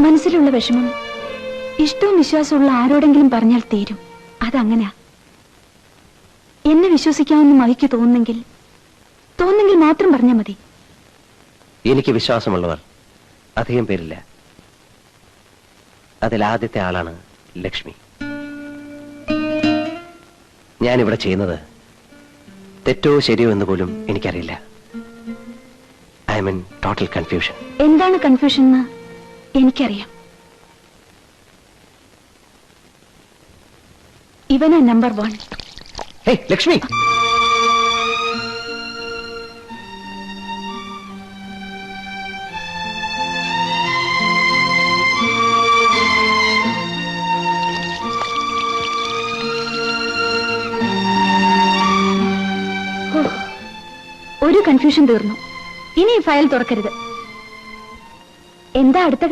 മനസ്സിലുള്ള വിഷമം ഇഷ്ടവും വിശ്വാസമുള്ള ആരോടെങ്കിലും പറഞ്ഞാൽ തീരും. അതങ്ങനെയാ. എന്നെ വിശ്വസിക്കാമെന്ന് മഹിക്ക് തോന്നുന്നെങ്കിൽ മാത്രം പറഞ്ഞാൽ മതി. എനിക്ക് വിശ്വാസമുള്ളവർ അധികം പേരില്ല. അതിലാദ്യത്തെ ആളാണ് ലക്ഷ്മി. ഞാനിവിടെ ചെയ്യുന്നത് തെറ്റോ ശരിയോ എന്ന് പോലും എനിക്കറിയില്ല. I M in total confusion. എന്താണ് കൺഫ്യൂഷൻ എന്ന് എനിക്കറിയാം. ഇവനാ നമ്പർ 1. ഹേയ് ലക്ഷ്മി, ഒരു കൺഫ്യൂഷൻ തീർന്നു. ഇനി ഈ ഫയൽ തുറക്കരുത്. എന്താ അടുത്ത